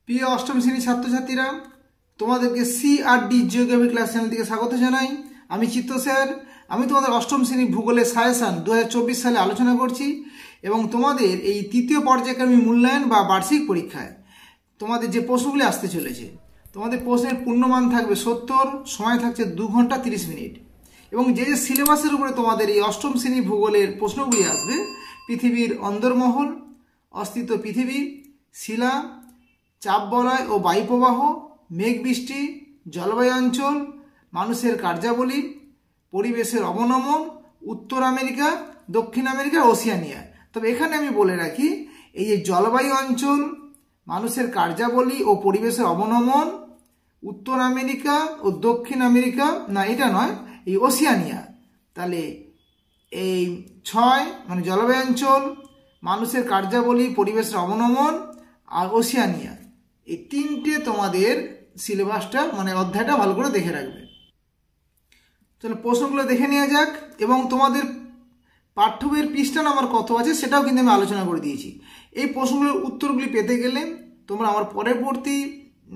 প্রিয় অষ্টম শ্রেণীর ছাত্রছাত্রীরা, তোমাদেরকে সিআরডি জিওগ্রাফি ক্লাস চ্যানেল থেকে স্বাগত জানাই। আমি চিত্ত স্যার। আমি তোমাদের অষ্টম শ্রেণীর ভূগোলের সাজেশন 2024 সালে আলোচনা করছি এবং তোমাদের এই তৃতীয় পর্যায়ক্রমিক মূল্যায়ন বা বার্ষিক পরীক্ষায় তোমাদের যে প্রশ্নগুলি আসতে চলেছে, তোমাদের প্রশ্নের পূর্ণমান থাকবে 70, সময় থাকছে 2 ঘন্টা 30 মিনিট। এবং যে যে সিলেবাসের উপরে তোমাদের এই অষ্টম শ্রেণী ভূগোলের প্রশ্নগুলি আসবে, পৃথিবীর অন্দরমহল, অস্তিত্ব পৃথিবী, শিলা, চাপ বলয় ও বায়ুপ্রবাহ, মেঘ বৃষ্টি, জলবায়ু অঞ্চল, মানুষের কার্যাবলী, পরিবেশের অবনমন, উত্তর আমেরিকা, দক্ষিণ আমেরিকা, ওশিয়ানিয়া। তবে এখানে আমি বলে রাখি, এই যে জলবায়ু অঞ্চল, মানুষের কার্যাবলী ও পরিবেশের অবনমন, উত্তর আমেরিকা ও দক্ষিণ আমেরিকা, না এটা নয়, এই ওশিয়ানিয়া। তাহলে এই 6 মানে জলবায়ু অঞ্চল, মানুষের কার্যাবলী, পরিবেশের অবনমন আর ওশিয়ানিয়া, এই 3টে তোমাদের সিলেবাসটা মানে অধ্যায়টা ভালো করে দেখে রাখবে। চলো প্রশ্নগুলো দেখে নেওয়া যাক। এবং তোমাদের পাঠ্য বইয়ের পৃষ্ঠা নাম্বার কত আছে সেটাও কিন্তু আমি আলোচনা করে দিয়েছি। এই প্রশ্নগুলোর উত্তরগুলি পেতে গেলে তোমরা আমার পরবর্তী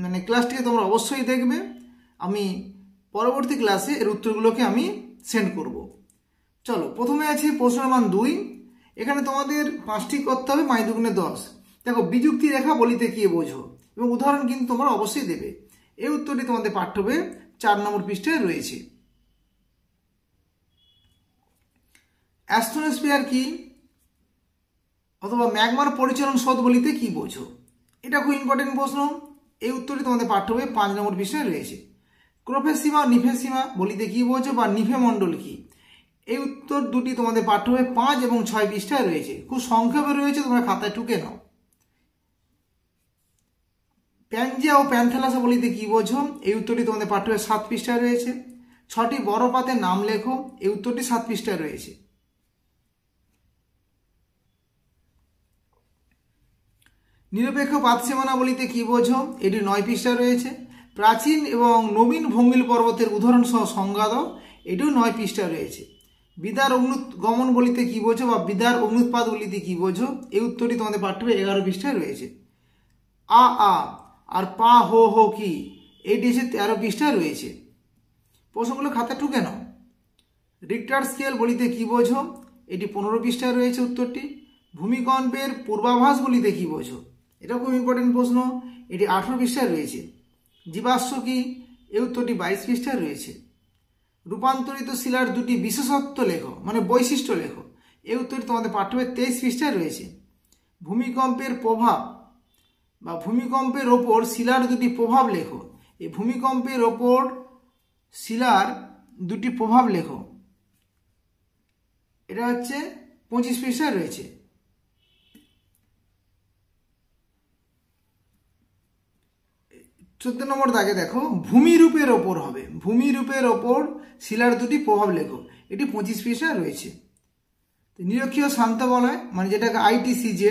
মানে ক্লাসটিকে তোমরা অবশ্যই দেখবে। আমি পরবর্তী ক্লাসে এর উত্তরগুলোকে আমি সেন্ড করব। চলো, প্রথমে আছে প্রশ্ন নাম্বার 2। এখানে তোমাদের 5টি করতে হবে, 5 দুগুণে 10। দেখো, বিযুক্তি রেখা বলিতে কি বোঝো, এবং উদাহরণ কিন্তু তোমরা অবশ্যই দেবে। এই উত্তরটি তোমাদের পাঠ্য বইয়ে 4 নম্বর পৃষ্ঠায় রয়েছে। অ্যাস্ট্রোস্ফিয়ার কি অথবা ম্যাগমার পরিচলন স্রোত বলিতে কি বোঝো, এটা খুব ইম্পর্টেন্ট প্রশ্ন। এই উত্তরটি তোমাদের পাঠ্য বইয়ে 5 নম্বর পৃষ্ঠায় রয়েছে। ক্রোফেসীমা ও নিফেসীমা বলিতে কি বোঝো বা নিফে মণ্ডল কি, এই উত্তর দুটি তোমাদের পাঠ্য বইয়ে 5 এবং 6 পৃষ্ঠায় রয়েছে। খুব সংক্ষেপে রয়েছে, তোমরা খাতায় টুকে নাও। প্যানজিয়া ও প্যান্থালাসা বলিতে কি বোঝো, এই উত্তরটি তোমাদের পাঠ্য বইয়ে 7 পৃষ্ঠায় রয়েছে। 6টি বরফপাতের নাম লেখো, এই উত্তরটি 7 পৃষ্ঠায় রয়েছে। নিরপেক্ষ পাতসীমানা বলিতে কি বোঝো, এটি 9 পৃষ্ঠায় রয়েছে। প্রাচীন এবং নবীন ভঙ্গিল পর্বতের উদাহরণ সহ সংজ্ঞা দাও, এটিও 9 পৃষ্ঠায় রয়েছে। বিদার অগ্নুৎগমন বলিতে কি বোঝো বা বিদার অগ্নুৎপাত বলিতে কি বোঝো, এই উত্তরটি তোমাদের পাঠ্য বইয়ে 11 পৃষ্ঠায় রয়েছে। আ আ আর পা হো হো কি, এটি এসে 13 পৃষ্ঠায় রয়েছে। প্রশ্নগুলো খাতা টুকে নাও। রিক্টার স্কেল বলিতে কি বোঝো, এটি 15 পৃষ্ঠায় রয়েছে উত্তরটি। ভূমিকম্পের পূর্বাভাস বলিতে কি বোঝো, এটা খুব ইম্পর্টেন্ট প্রশ্ন, এটি 18 পৃষ্ঠায় রয়েছে। জীবাশ্ম কি, এই উত্তরটি 22 পৃষ্ঠায় রয়েছে। রূপান্তরিত শিলার 2টি বিশেষত্ব লেখো মানে বৈশিষ্ট্য লেখো, এই উত্তরটি তোমাদের পাঠ্য বইয়ে 23 পৃষ্ঠায় রয়েছে। ভূমিকম্পের প্রভাব বা ভূমিকম্পের ওপর শিলার 2টি প্রভাব লেখো, এই ভূমিকম্পের ওপর শিলার 2টি প্রভাব লেখো, এটা হচ্ছে 25 পৃষ্ঠায় রয়েছে। 14 নম্বর দাগে দেখো, ভূমিরূপের ওপর হবে, ভূমিরূপের ওপর শিলার 2টি প্রভাব লেখো, এটি 25 পৃষ্ঠায় রয়েছে। নিরক্ষীয় শান্ত বলয় মানে যেটাকে ITCZ,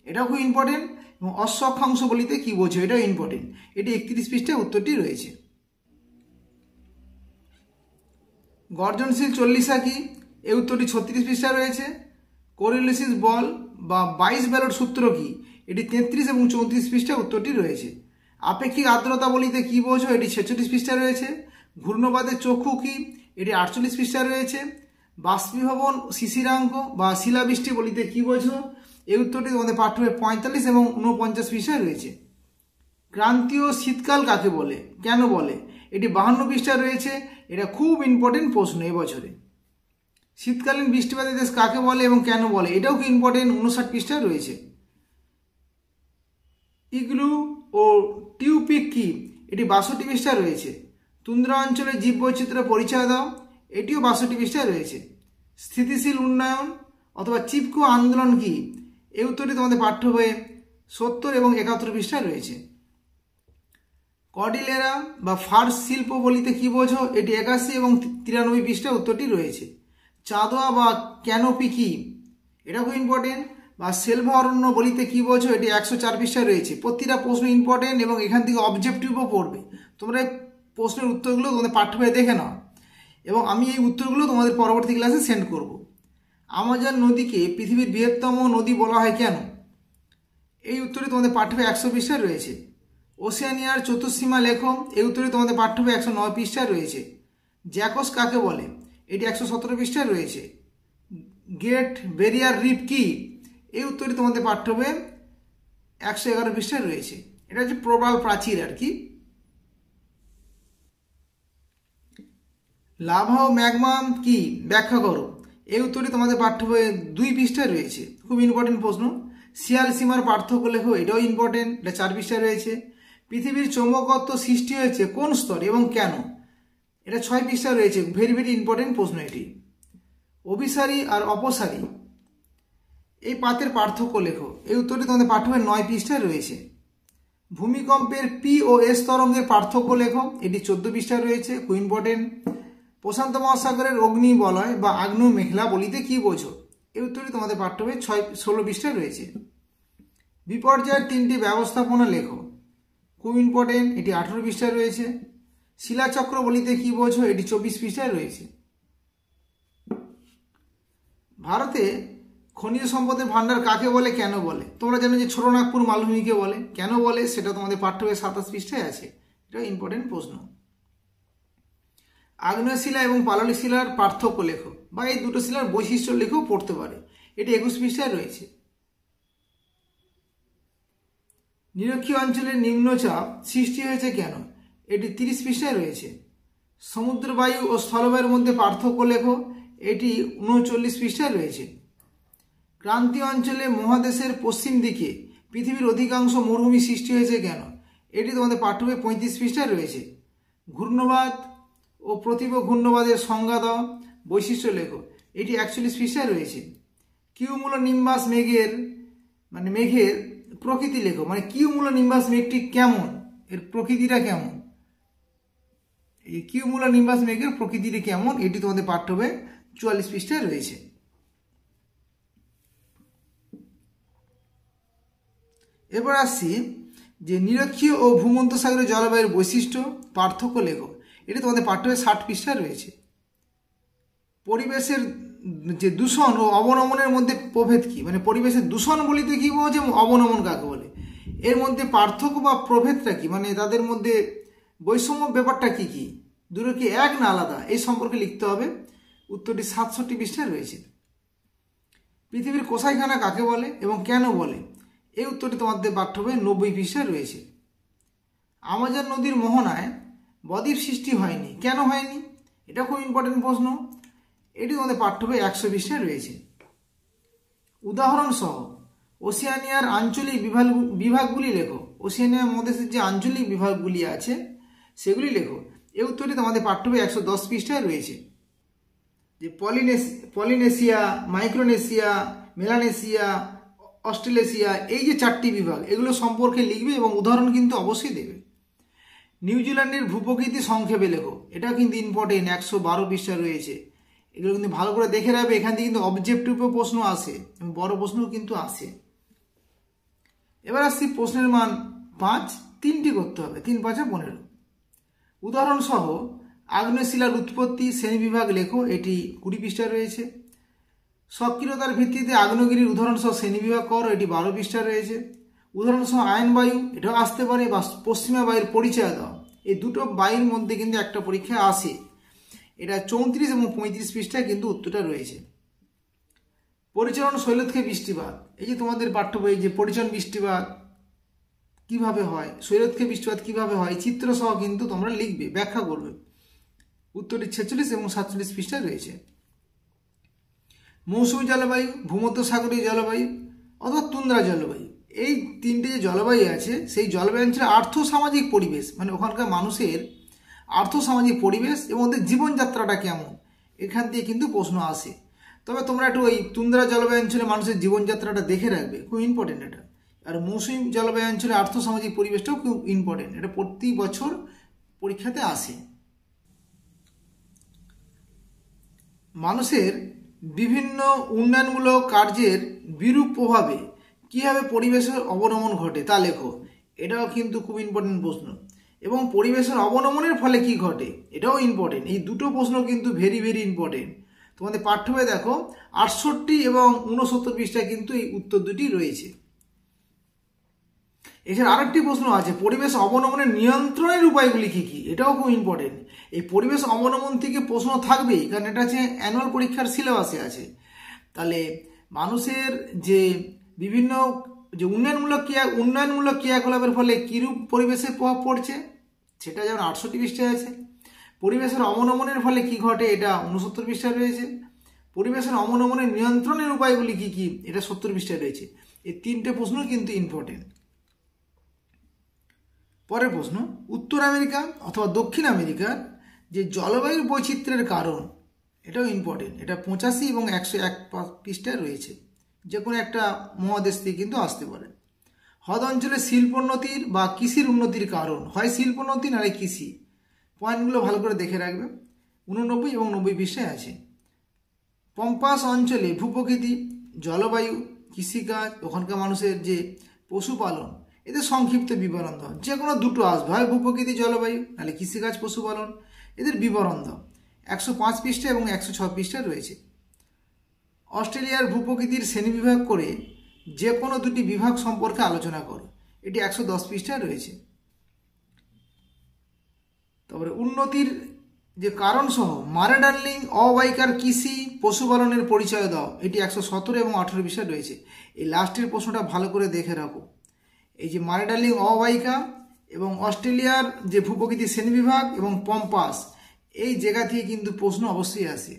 এটাও খুব ইম্পর্টেন্ট। এবং অশ্ব অক্ষাংশ বলিতে কি বোঝো, এটাও ইম্পর্টেন্ট, এটি 31 পৃষ্ঠায় উত্তরটি রয়েছে। গর্জনশীল চল্লিশা কি, এই উত্তরটি 36 পৃষ্ঠায় রয়েছে। কোরিওলিসিস বল বা 22 ব্যালট সূত্র কি, এটি 33 এবং 34 পৃষ্ঠায় উত্তরটি রয়েছে। আপেক্ষিক আর্দ্রতা বলিতে কি বোঝো, এটি 46 পৃষ্ঠায় রয়েছে। ঘূর্ণবাদের চক্ষু কি, এটি 48 পৃষ্ঠায় রয়েছে। বাষ্পীভবন শিশিরাঙ্ক বা শিলাবৃষ্টি বলিতে কি বোঝো, এই উত্তরটি তোমাদের পাঠ্য বইয়ে 45 এবং 49 পৃষ্ঠায় রয়েছে। ক্রান্তীয় শীতকাল কাকে বলে, কেন বলে, এটি 52 পৃষ্ঠায় রয়েছে। এটা খুব ইম্পর্টেন্ট প্রশ্ন এবছরে। শীতকালীন বৃষ্টিপাতের দেশ কাকে বলে এবং কেন বলে, এটাও খুব ইম্পর্টেন্ট, 59 পৃষ্ঠায় রয়েছে। ইগলু ও টিউপিক কি, এটি 62 পৃষ্ঠায় রয়েছে। তুন্দ্রা অঞ্চলের জীববৈচিত্র্য পরিচয় দাও, এটিও 62 পৃষ্ঠায় রয়েছে। স্থিতিশীল উন্নয়ন অথবা চিপকো আন্দোলন কি, এই উত্তরটি তোমাদের পাঠ্য বইয়ে 70 এবং 71 পৃষ্ঠায় রয়েছে। কর্ডিলেরা বা ফার্স শিল্প বলিতে কি বোঝো, এটি 81 এবং 93 পৃষ্ঠায় উত্তরটি রয়েছে। চাঁদোয়া বা ক্যানোপি কি, এটা খুব ইম্পর্টেন্ট। বা সেলভা অরণ্য বলিতে কি বোঝো, এটি 104 পৃষ্ঠায় রয়েছে। প্রতিটা প্রশ্ন ইম্পর্টেন্ট এবং এখান থেকে অবজেক্টিভও পড়বে। তোমরা এই প্রশ্নের উত্তরগুলো তোমাদের পাঠ্য বইয়ে দেখে নাও এবং আমি এই উত্তরগুলো তোমাদের পরবর্তী ক্লাসে সেন্ড করব। আমাজন নদীকে পৃথিবীর বৃহত্তম নদী বলা হয় কেন, এই উত্তরটি তোমাদের পাঠ্য বইয়ে 100 পৃষ্ঠায় রয়েছে। ওশেনিয়ার চতুর্সীমা লেখো, এই উত্তরে তোমাদের পাঠ্য বই 109 পৃষ্ঠায় রয়েছে। জ্যাকস কাকে বলে, এটি 117 পৃষ্ঠায় রয়েছে। গ্রেট ব্যারিয়ার রিফ কি, এই উত্তরে তোমাদের পাঠ্য বই 111 পৃষ্ঠায় রয়েছে। এটা হচ্ছে প্রবাল প্রাচীর আর কি। লাভা ও ম্যাগমা কি, ব্যাখ্যা করো, এই উত্তরে তোমাদের পাঠ্য বইয়ে 2 পৃষ্ঠায় রয়েছে। খুব ইম্পর্টেন্ট প্রশ্ন। শিয়াল সীমার পার্থক্য লেখো, এটাও ইম্পর্টেন্ট, এটা 4 পৃষ্ঠায় রয়েছে। পৃথিবীর চৌম্বকত্ব সৃষ্টি হয়েছে কোন স্তরে এবং কেন, এটা 6 পৃষ্ঠায় রয়েছে। ভেরি ভেরি ইম্পর্টেন্ট প্রশ্ন এটি। অভিসারী আর অপসারী এই পাতের পার্থক্য লেখো, এই উত্তরটি তোমাদের পাঠ্য বইয়ে 9 পৃষ্ঠায় রয়েছে। ভূমিকম্পের পি ও এস তরঙ্গের পার্থক্য লেখো, এটি 14 পৃষ্ঠায় রয়েছে। খুব ইম্পর্টেন্ট। প্রশান্ত মহাসাগরের অগ্নি বলয় বা আগ্নেয় মেঘলা বলিতে কি বোঝো, এই উত্তরটি তোমাদের পাঠ্য বইয়ে 16 পৃষ্ঠায় রয়েছে। বিপর্যয়ের 3টি ব্যবস্থাপনা লেখো, খুব ইম্পর্টেন্ট, এটি 18 পৃষ্ঠায় রয়েছে। শিলাচক্র বলিতে কি বোঝো, এটি 24 পৃষ্ঠায় রয়েছে। ভারতে খনিজ সম্পদের ভান্ডার কাকে বলে, কেন বলে, তোমরা জানো যে ছোটনাগপুর মালভূমিকে বলে, কেন বলে সেটা তোমাদের পাঠ্য বইয়ে 27 পৃষ্ঠায় আছে। এটা ইম্পর্টেন্ট প্রশ্ন। আগ্নেয় শিলা এবং পাললিক শিলার পার্থক্য লেখো, বা এই দুটো শিলার বৈশিষ্ট্য লেখেও পড়তে পারে, এটি 21 পৃষ্ঠায় রয়েছে। নিরক্ষীয় অঞ্চলে নিম্নচাপ সৃষ্টি হয়েছে কেন, এটি 30 পৃষ্ঠায় রয়েছে। সমুদ্রবায়ু ও স্থলবায়ুর মধ্যে পার্থক্য লেখো, এটি 39 পৃষ্ঠায় রয়েছে। ক্রান্তীয় অঞ্চলে মহাদেশের পশ্চিম দিকে পৃথিবীর অধিকাংশ মরুভূমি সৃষ্টি হয়েছে কেন, এটি তোমাদের পাঠ্য বইয়ে 35 পৃষ্ঠায় রয়েছে। ঘূর্ণবাদ ও প্রতিভ ঘূর্ণবাদের সংজ্ঞা দাও, বৈশিষ্ট্য লেখো, এটি 41 পৃষ্ঠায় রয়েছে। কিউমুলোনিম্বাস মেঘের প্রকৃতি লেখো, মানে কিউমুলোনিম্বাস মেঘটি কেমন, এর প্রকৃতিটা কেমন, এই কিউমুলোনিম্বাস মেঘের প্রকৃতিটা কেমন, এটি তোমাদের পাঠ্য বইয়ে 44 পৃষ্ঠায় রয়েছে। এবার আসছি যে নিরক্ষীয় ও ভূমধ্যসাগরীয় জলবায়ুর বৈশিষ্ট্য পার্থক্য লেখো, এটি তোমাদের পাঠ্য বইয়ে 60 পৃষ্ঠায় রয়েছে। পরিবেশের যে দূষণ ও অবনমনের মধ্যে প্রভেদ কি, মানে পরিবেশের দূষণ বলিতে কি বোঝে এবং অবনমন কাকে বলে, এর মধ্যে পার্থক্য বা প্রভেদটা কি, মানে তাদের মধ্যে বৈষম্য ব্যাপারটা কি কি, দুটো কি এক না আলাদা, এই সম্পর্কে লিখতে হবে। উত্তরটি 67 পৃষ্ঠায় রয়েছে। পৃথিবীর কোষাইখানা কাকে বলে এবং কেন বলে, এই উত্তরটি তোমাদের পাঠ্য বইয়ে 90 পৃষ্ঠায় রয়েছে। আমাজন নদীর মোহনায় বদ্বীপ সৃষ্টি হয়নি, কেন হয়নি, এটা খুব ইম্পর্টেন্ট প্রশ্ন, এটি তোমাদের পাঠ্য বইয়ে 100 পৃষ্ঠায় রয়েছে। উদাহরণ সহ ওশেনিয়ার আঞ্চলিক বিভাগগুলি লেখো, ওশেনিয়া মহাদেশের যে আঞ্চলিক বিভাগগুলি আছে সেগুলি লেখো, এই উত্তরটি তোমাদের পাঠ্য বইয়ে 110 পৃষ্ঠায় রয়েছে। যে পলিনেশিয়া, মাইক্রোনেশিয়া, মেলানেশিয়া, অস্ট্রেলেশিয়া, এই যে 4টি বিভাগ, এগুলো সম্পর্কে লিখবে এবং উদাহরণ কিন্তু অবশ্যই দেবে। নিউজিল্যান্ডের ভূপ্রকৃতি সংক্ষেপে লেখো, এটা কিন্তু ইম্পর্টেন্ট, 112 পৃষ্ঠা রয়েছে। এগুলো কিন্তু ভালো করে দেখে রাখবে, এখান থেকে কিন্তু অবজেক্টিভও প্রশ্ন আসে এবং বড় প্রশ্নও কিন্তু আসে। এবার আসছি প্রশ্নের মান 5, 3টি করতে হবে, 3 5 15। উদাহরণ সহ আগ্নেয় শিলার উৎপত্তি শ্রেণীবিভাগ লেখো, এটি 20 পৃষ্ঠায় রয়েছে। সক্রিয়তার ভিত্তিতে আগ্নেয়গিরির উদাহরণ সহ শ্রেণীবিভাগ করো, এটি 12 পৃষ্ঠায় রয়েছে। উদাহরণ সহ আয়ন বায়ু, এটাও আসতে পারে, বা পশ্চিমা বায়ুর পরিচয় দাও, এই দুটো বায়ুর মধ্যে কিন্তু একটা পরীক্ষা আসে, এটা 34 এবং 35 পৃষ্ঠায় কিন্তু উত্তরটা রয়েছে। পরিচলন শৈলক্ষে বৃষ্টিপাত, এই যে তোমাদের পাঠ্য বই যে পরিচলন বৃষ্টিপাত কিভাবে হয়, শৈলক্ষে বৃষ্টিপাত কিভাবে হয়, চিত্র সহ কিন্তু তোমরা লিখবে, ব্যাখ্যা করবে, উত্তরটি 46 এবং 47 পৃষ্ঠায় রয়েছে। মৌসুমী জলবায়ু, ভূমধ্যসাগরীয় জলবায়ু অথবা তুন্দ্রা জলবায়ু, এই 3টে যে জলবায়ু আছে সেই জলবায়ু অঞ্চলের আর্থসামাজিক পরিবেশ, মানে ওখানকার মানুষের আর্থসামাজিক পরিবেশ এবং ওদের জীবনযাত্রাটা কেমন, এখান থেকে কিন্তু প্রশ্ন আসে। তবে তোমরা একটু ওই তুন্দ্রা জলবায়ু অঞ্চলে মানুষের জীবনযাত্রাটা দেখে রাখবে, খুব ইম্পর্টেন্ট এটা। আর মৌসুমী জলবায়ু অঞ্চলে আর্থসামাজিক পরিবেশটাও খুব ইম্পর্টেন্ট, এটা প্রতি বছর পরীক্ষাতে আসে। মানুষের বিভিন্ন উন্নয়নমূলক কার্যের বিরূপ প্রভাবে কীভাবে পরিবেশের অবনমন ঘটে তা লেখো, এটাও কিন্তু খুব ইম্পর্টেন্ট প্রশ্ন। এবং পরিবেশের অবনমনের ফলে কি ঘটে, এটাও ইম্পর্টেন্ট। এই দুটো প্রশ্ন কিন্তু ভেরি ভেরি ইম্পর্টেন্ট। তোমাদের পাঠ্য বইয়ে দেখো 68 এবং 69 পৃষ্ঠায় কিন্তু এই উত্তর দুটি রয়েছে। এছাড়া আরেকটি প্রশ্ন আছে, পরিবেশ অবনমনের নিয়ন্ত্রণের উপায়গুলি কী কী? এটাও খুব ইম্পর্টেন্ট। এই পরিবেশ অবনমন থেকে প্রশ্ন থাকবেই, কারণ এটা হচ্ছে অ্যানুয়াল পরীক্ষার সিলেবাসে আছে। তাহলে মানুষের যে বিভিন্ন যে উন্নয়নমূলক ক্রিয়াকলাপের ফলে কীরূপ পরিবেশের প্রভাব পড়ছে, সেটা যেমন 68 পৃষ্ঠায় আছে। পরিবেশের অবনমনের ফলে কি ঘটে, এটা 69 পৃষ্ঠায় রয়েছে। পরিবেশের অবনমনের নিয়ন্ত্রণের উপায়গুলি কী কী, এটা 70 পৃষ্ঠায় রয়েছে। এই তিনটে প্রশ্ন কিন্তু ইম্পর্টেন্ট। পরের প্রশ্ন, উত্তর আমেরিকা অথবা দক্ষিণ আমেরিকার যে জলবায়ুর বৈচিত্র্যের কারণ, এটাও ইম্পর্টেন্ট। এটা 85 এবং 101 পৃষ্ঠায় রয়েছে। যে কোনো একটা মহাদেশ থেকে কিন্তু আসতে পারে। হ্রদ অঞ্চলে শিল্পোন্নতির বা কৃষির উন্নতির কারণ, হয় শিল্পোন্নতি নাহলে কৃষি। পয়েন্টগুলো ভালো করে দেখে রাখবে, 89 এবং 90 পৃষ্ঠায় আছে। পম্পাস অঞ্চলে ভূপ্রকৃতি, জলবায়ু, কৃষিকাজ, ওখানকার মানুষের যে পশুপালন, এদের সংক্ষিপ্ত বিবরণ দাও। যে কোনো দুটো আসবে, হয় ভূপ্রকৃতি জলবায়ু নাহলে কৃষিকাজ পশুপালন, এদের বিবরণ দাও। 105 পৃষ্ঠা এবং 106 পৃষ্ঠায় রয়েছে। অস্ট্রেলিয়ার ভূপ্রকৃতির শ্রেণীবিভাগ করে যে কোনো দুটি বিভাগ সম্পর্কে আলোচনা করো, এটি 110 পৃষ্ঠায় রয়েছে। তারপরে উন্নতির যে কারণ সহ মারে ডার্লিং অবাইকার কৃষি পশুপালনের পরিচয় দাও, এটি 117 এবং 18 পৃষ্ঠায় রয়েছে। এই লাস্টের প্রশ্নটা ভালো করে দেখে রাখো। এই যে মারে ডার্লিং অবাইকা এবং অস্ট্রেলিয়ার যে ভূপ্রকৃতির শ্রেণীবিভাগ এবং পম্পাস, এই জায়গা থেকে কিন্তু প্রশ্ন অবশ্যই আসে।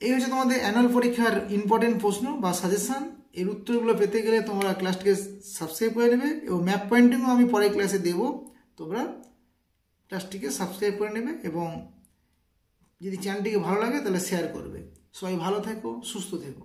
এই হচ্ছে তোমাদের অ্যানুয়াল পরীক্ষার ইম্পর্টেন্ট প্রশ্ন বা সাজেশান। এর উত্তরগুলো পেতে গেলে তোমরা ক্লাসটিকে সাবস্ক্রাইব করে নেবে, এবং ম্যাপ পয়েন্টিংও আমি পরের ক্লাসে দেবো, তোমরা ক্লাসটিকে সাবস্ক্রাইব করে নেবে, এবং যদি চ্যানেলটিকে ভালো লাগে তাহলে শেয়ার করবে। সবাই ভালো থেকো, সুস্থ থেকো।